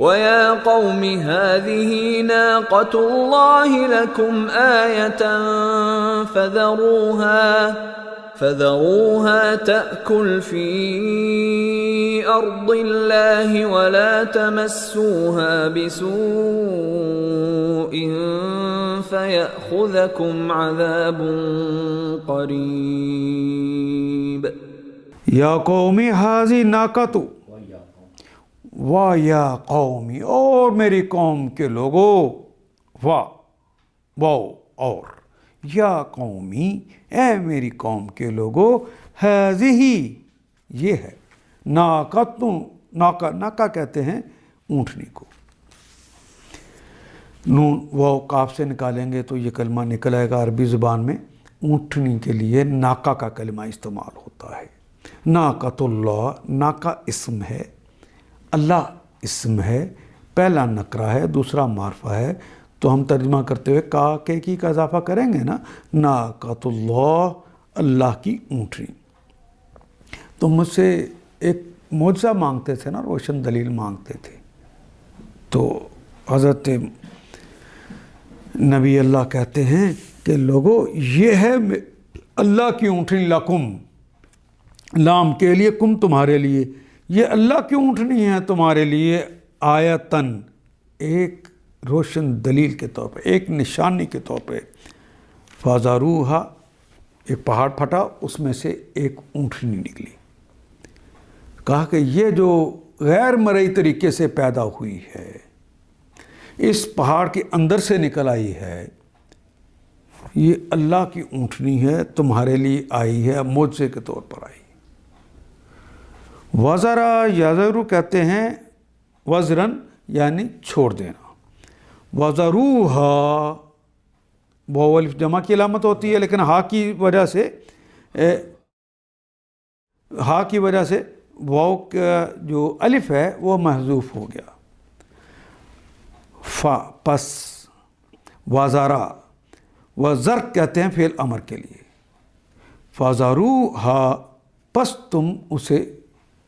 وَيَا قَوْمِ هَٰذِهِ نَاقَةُ اللَّهِ لَكُمْ آيَةً فَذَرُوهَا تَأْكُلْ فِي أَرْضِ اللَّهِ وَلَا تَمَسُّوهَا بِسُوءٍ فَيَأْخُذَكُمْ عَذَابٌ قَرِيبٌ۔ یا قومی حاضی ناقتو، واہ یا قومی، اور میری قوم کے لوگوں، واہ واو اور، یا قومی اے میری قوم کے لوگوں، ہذی یہ ہے، ناقتو، ناقہ کہتے ہیں اونٹنی کو، نون واو کاف سے نکالیں گے تو یہ کلمہ نکل آئے گا۔ عربی زبان میں اونٹنی کے لیے ناقہ کا کلمہ استعمال ہوتا ہے۔ ناقۃ اللہ، ناقہ اسم ہے، اللہ اسم ہے، پہلا نکرہ ہے، دوسرا معرفہ ہے، تو ہم ترجمہ کرتے ہوئے کا کے کی کا اضافہ کریں گے نا، ناقۃ اللہ، اللہ کی اونٹنی۔ تو مجھ سے ایک معجزہ مانگتے تھے نا، روشن دلیل مانگتے تھے، تو حضرت نبی اللہ کہتے ہیں کہ لوگو یہ ہے اللہ کی اونٹنی، لکم لام کے لیے، کم تمہارے لیے، یہ اللہ کی اونٹنی ہے تمہارے لیے، آیتن ایک روشن دلیل کے طور پہ، ایک نشانی کے طور پہ، فازاروہا ایک پہاڑ پھٹا، اس میں سے ایک اونٹنی نکلی، کہا کہ یہ جو غیر مرئی طریقے سے پیدا ہوئی ہے، اس پہاڑ کے اندر سے نکل آئی ہے، یہ اللہ کی اونٹنی ہے، تمہارے لیے آئی ہے، معجزے کے طور پر آئی۔ وزرا یزرو کہتے ہیں وزرن یعنی چھوڑ دینا، وزروہا واو الف جمع کی علامت ہوتی ہے، لیکن ہا کی وجہ سے واو کا جو الف ہے وہ محذوف ہو گیا، فا پس، وزارا وزر کہتے ہیں فعل امر کے لیے، فازاروہا پس تم اسے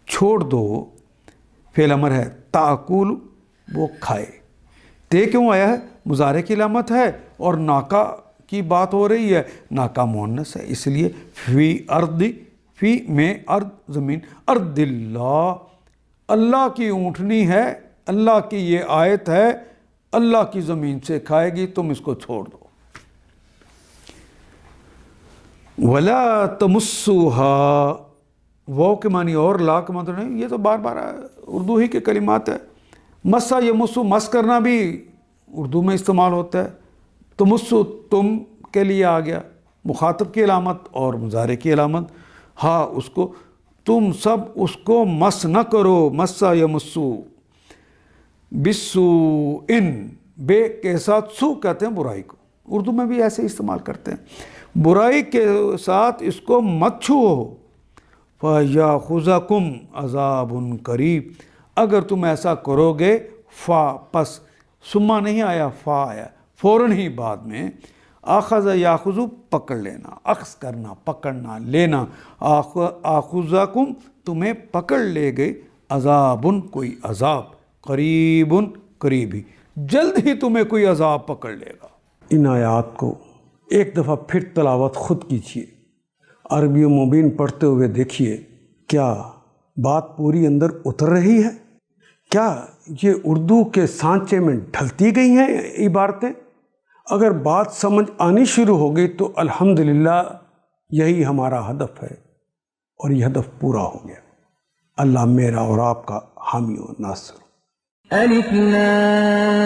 چھوڑ دو، فعل امر ہے، تاکول وہ کھائے، تے کیوں آیا ہے، مضارع کی علامت ہے، اور ناکا کی بات ہو رہی ہے، ناکا مؤنث ہے، اس لیے فی ارض، فی میں ارض زمین، ارض اللہ، اللہ کی اونٹنی ہے، اللہ کی یہ آیت ہے، اللہ کی زمین سے کھائے گی، تم اس کو چھوڑ دو۔ ولا تمسوہا، واو کے معنی اور، لا کے معنی نہیں، یہ تو بار بار اردو ہی کے کلمات ہے۔ مسا یمسو، مس کرنا بھی اردو میں استعمال ہوتا ہے، تمسو تم کے لیے آ گیا، مخاطب کی علامت اور مضارع کی علامت، ہاں اس کو تم سب اس کو مس نہ کرو، مسا یمسو، بسو ان، بے کے ساتھ سو کہتے ہیں برائی کو، اردو میں بھی ایسے استعمال کرتے ہیں، برائی کے ساتھ اس کو مت چھوؤ، فَيَأْخُذَكُمْ عَذَابٌ قَرِيبٌ، اگر تم ایسا کرو گے، فا پس، سما نہیں آیا، فا آیا فوراً ہی بعد میں، آخذ یاخذو پکڑ لینا، اخذ کرنا، پکڑنا، لینا، آخذکم تمہیں پکڑ لے گئے، عذابٌ کوئی عذاب، قریبٌ قریب ہی، جلد ہی تمہیں کوئی عذاب پکڑ لے گا۔ ان آیات کو ایک دفعہ پھر تلاوت خود کیجیے، عربی مبین پڑھتے ہوئے دیکھیے، کیا بات پوری اندر اتر رہی ہے؟ کیا یہ اردو کے سانچے میں ڈھلتی گئی ہیں عبارتیں؟ اگر بات سمجھ آنی شروع ہو گئی تو الحمدللہ یہی ہمارا ہدف ہے، اور یہ ہدف پورا ہو گیا۔ اللہ میرا اور آپ کا حامی و ناصر۔ الف لام